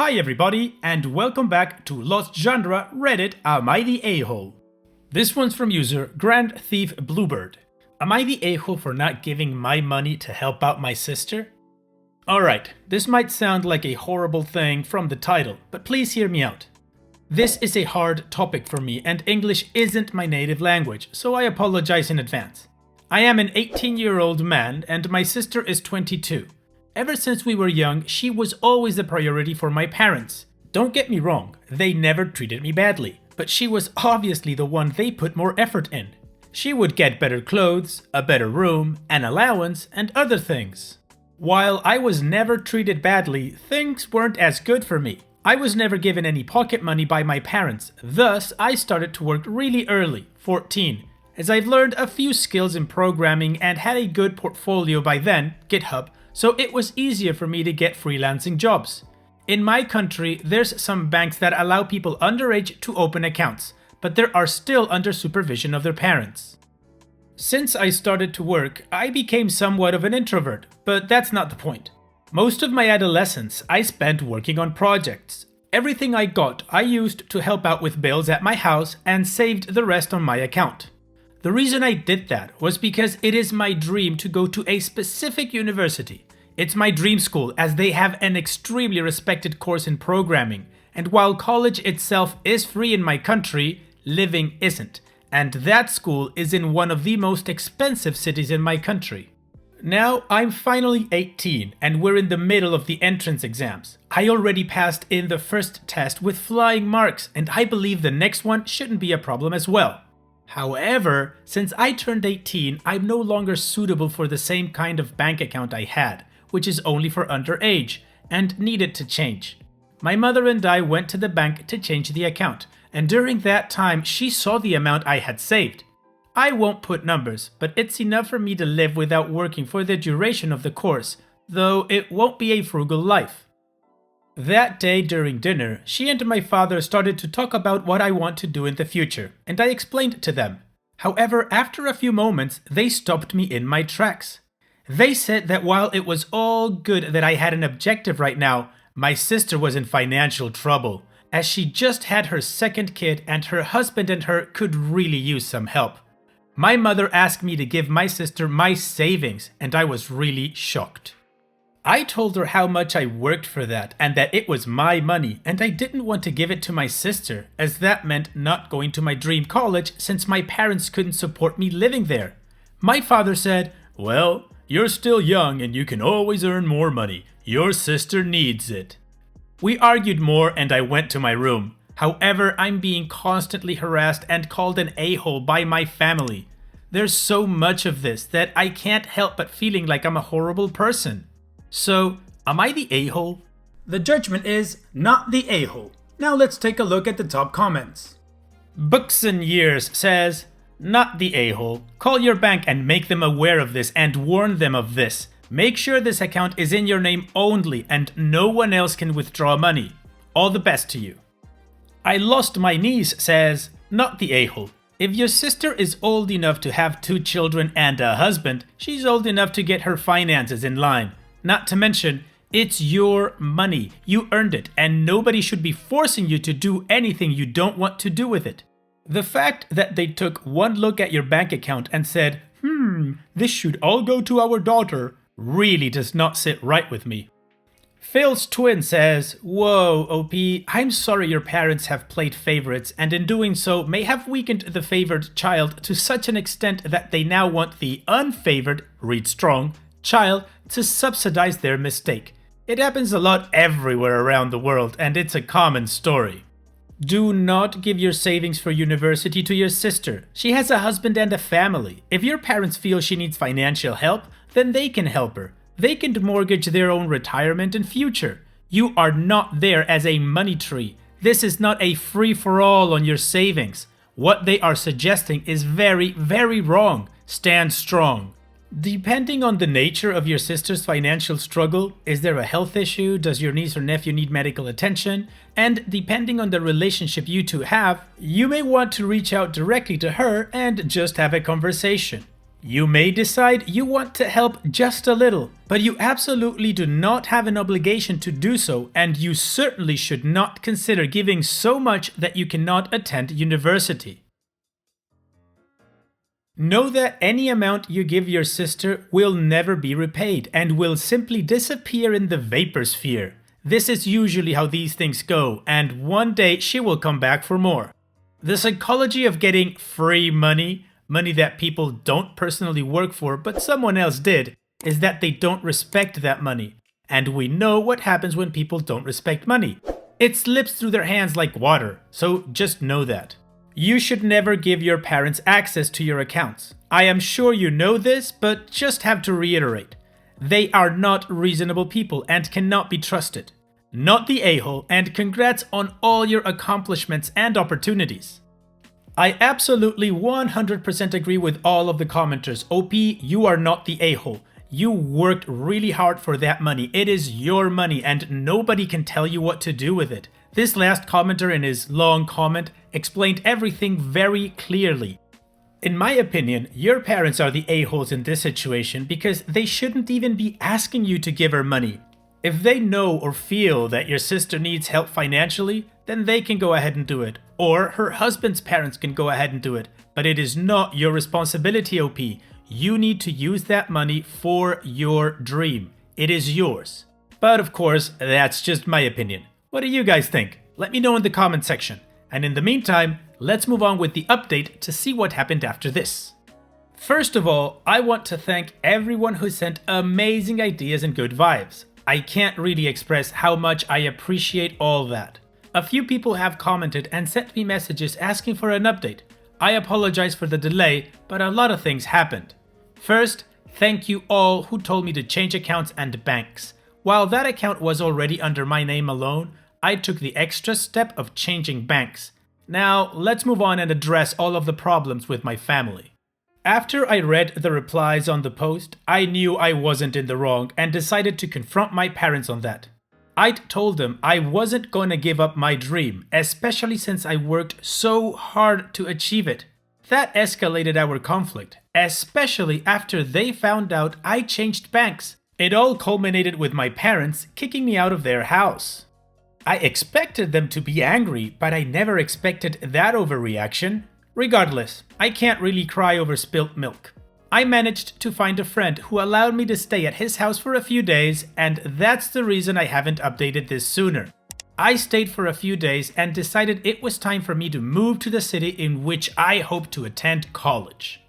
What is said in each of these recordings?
Hi everybody, and welcome back to Lost Genre Reddit Am I the A-hole? This one's from user Grand Thief Bluebird. Am I the a-hole for not giving my money to help out my sister? Alright, this might sound like a horrible thing from the title, but please hear me out. This is a hard topic for me, and English isn't my native language, so I apologize in advance. I am an 18-year-old man, and my sister is 22. Ever since we were young, she was always a priority for my parents. Don't get me wrong, they never treated me badly, but she was obviously the one they put more effort in. She would get better clothes, a better room, an allowance, and other things. While I was never treated badly, things weren't as good for me. I was never given any pocket money by my parents, thus I started to work really early, 14, as I've learned a few skills in programming and had a good portfolio by then, GitHub, so it was easier for me to get freelancing jobs. In my country, there's some banks that allow people underage to open accounts, but they are still under supervision of their parents. Since I started to work, I became somewhat of an introvert, but that's not the point. Most of my adolescence I spent working on projects. Everything I got I used to help out with bills at my house and saved the rest on my account. The reason I did that was because it is my dream to go to a specific university. It's my dream school as they have an extremely respected course in programming, and while college itself is free in my country, living isn't, and that school is in one of the most expensive cities in my country. Now I'm finally 18 and we're in the middle of the entrance exams. I already passed in the first test with flying marks, and I believe the next one shouldn't be a problem as well. However, since I turned 18, I'm no longer suitable for the same kind of bank account I had, which is only for underage, and needed to change. My mother and I went to the bank to change the account, and during that time she saw the amount I had saved. I won't put numbers, but it's enough for me to live without working for the duration of the course, though it won't be a frugal life. That day during dinner, she and my father started to talk about what I want to do in the future, and I explained to them. However, after a few moments, they stopped me in my tracks. They said that while it was all good that I had an objective right now, my sister was in financial trouble, as she just had her second kid and her husband and her could really use some help. My mother asked me to give my sister my savings, and I was really shocked. I told her how much I worked for that and that it was my money, and I didn't want to give it to my sister, as that meant not going to my dream college since my parents couldn't support me living there. My father said, "Well, you're still young and you can always earn more money. Your sister needs it." We argued more and I went to my room. However, I'm being constantly harassed and called an a-hole by my family. There's so much of this that I can't help but feeling like I'm a horrible person. So, am I the a-hole? The judgment is not the a-hole. Now let's take a look at the top comments. Books and Years says, "Not the a-hole. Call your bank and make them aware of this and warn them of this. Make sure this account is in your name only and no one else can withdraw money. All the best to you." I Lost My Niece says, "Not the a-hole. If your sister is old enough to have 2 children and a husband, she's old enough to get her finances in line. Not to mention, it's your money. You earned it, and nobody should be forcing you to do anything you don't want to do with it." The fact that they took one look at your bank account and said, "This should all go to our daughter," really does not sit right with me. Phil's twin says, "Whoa, OP, I'm sorry your parents have played favorites and in doing so may have weakened the favored child to such an extent that they now want the unfavored, read strong, child to subsidize their mistake. It happens a lot everywhere around the world and it's a common story. Do not give your savings for university to your sister. She has a husband and a family. If your parents feel she needs financial help, then they can help her. They can mortgage their own retirement and future. You are not there as a money tree. This is not a free-for-all on your savings. What they are suggesting is very, very wrong. Stand strong. Depending on the nature of your sister's financial struggle, is there a health issue, does your niece or nephew need medical attention, and depending on the relationship you two have, you may want to reach out directly to her and just have a conversation. You may decide you want to help just a little, but you absolutely do not have an obligation to do so, and you certainly should not consider giving so much that you cannot attend university. Know that any amount you give your sister will never be repaid and will simply disappear in the vapor sphere. This is usually how these things go, and one day she will come back for more. The psychology of getting free money that people don't personally work for but someone else did, is that they don't respect that money. And we know what happens when people don't respect money. It slips through their hands like water, so just know that. You should never give your parents access to your accounts. I am sure you know this, but just have to reiterate. They are not reasonable people and cannot be trusted. Not the a-hole, and congrats on all your accomplishments and opportunities. I absolutely 100% agree with all of the commenters. OP, you are not the a-hole. You worked really hard for that money. It is your money and nobody can tell you what to do with it. This last commenter in his long comment explained everything very clearly. In my opinion, your parents are the a-holes in this situation because they shouldn't even be asking you to give her money. If they know or feel that your sister needs help financially, then they can go ahead and do it. Or her husband's parents can go ahead and do it. But it is not your responsibility, OP. You need to use that money for your dream. It is yours. But of course, that's just my opinion. What do you guys think? Let me know in the comment section. And in the meantime, let's move on with the update to see what happened after this. First of all, I want to thank everyone who sent amazing ideas and good vibes. I can't really express how much I appreciate all that. A few people have commented and sent me messages asking for an update. I apologize for the delay, but a lot of things happened. First, thank you all who told me to change accounts and banks. While that account was already under my name alone, I took the extra step of changing banks. Now, let's move on and address all of the problems with my family. After I read the replies on the post, I knew I wasn't in the wrong and decided to confront my parents on that. I told them I wasn't going to give up my dream, especially since I worked so hard to achieve it. That escalated our conflict, especially after they found out I changed banks. It all culminated with my parents kicking me out of their house. I expected them to be angry, but I never expected that overreaction. Regardless, I can't really cry over spilt milk. I managed to find a friend who allowed me to stay at his house for a few days, and that's the reason I haven't updated this sooner. I stayed for a few days and decided it was time for me to move to the city in which I hope to attend college.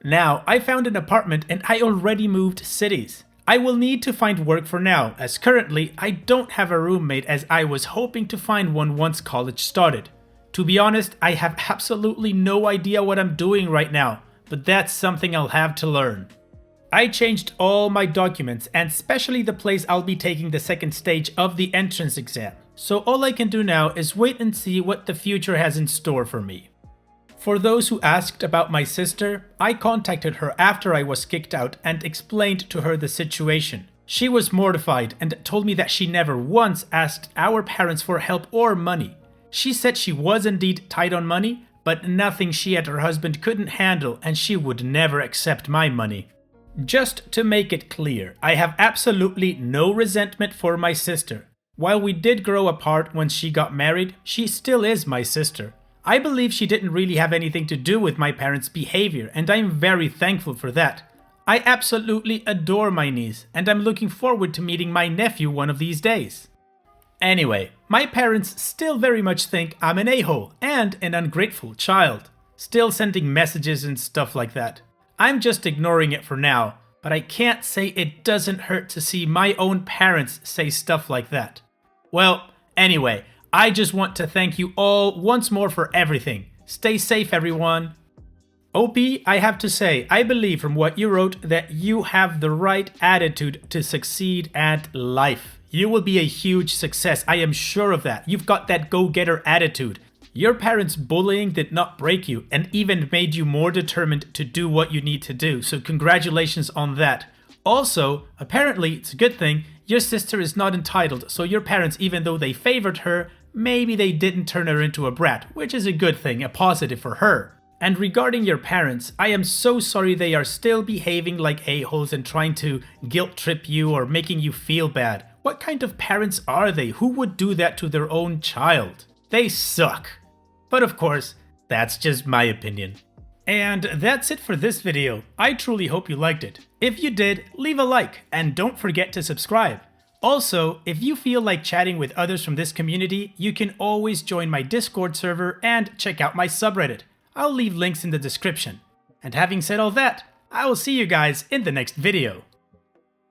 Now, I found an apartment and I already moved cities. I will need to find work for now, as currently I don't have a roommate as I was hoping to find one once college started. To be honest, I have absolutely no idea what I'm doing right now, but that's something I'll have to learn. I changed all my documents and especially the place I'll be taking the second stage of the entrance exam, so all I can do now is wait and see what the future has in store for me. For those who asked about my sister, I contacted her after I was kicked out and explained to her the situation. She was mortified and told me that she never once asked our parents for help or money. She said she was indeed tight on money, but nothing she and her husband couldn't handle and she would never accept my money. Just to make it clear, I have absolutely no resentment for my sister. While we did grow apart when she got married, she still is my sister. I believe she didn't really have anything to do with my parents' behavior, and I'm very thankful for that. I absolutely adore my niece, and I'm looking forward to meeting my nephew one of these days. Anyway, my parents still very much think I'm an a-hole and an ungrateful child, still sending messages and stuff like that. I'm just ignoring it for now, but I can't say it doesn't hurt to see my own parents say stuff like that. Well, anyway, I just want to thank you all once more for everything. Stay safe, everyone. OP, I have to say, I believe from what you wrote that you have the right attitude to succeed at life. You will be a huge success, I am sure of that. You've got that go-getter attitude. Your parents' bullying did not break you and even made you more determined to do what you need to do, so congratulations on that. Also, apparently, it's a good thing, your sister is not entitled, so your parents, even though they favored her, maybe they didn't turn her into a brat, which is a good thing, a positive for her. And regarding your parents, I am so sorry they are still behaving like a-holes and trying to guilt trip you or making you feel bad. What kind of parents are they? Who would do that to their own child? They suck. But of course, that's just my opinion. And that's it for this video. I truly hope you liked it. If you did, leave a like and don't forget to subscribe. Also, if you feel like chatting with others from this community, you can always join my Discord server and check out my subreddit. I'll leave links in the description. And having said all that, I will see you guys in the next video.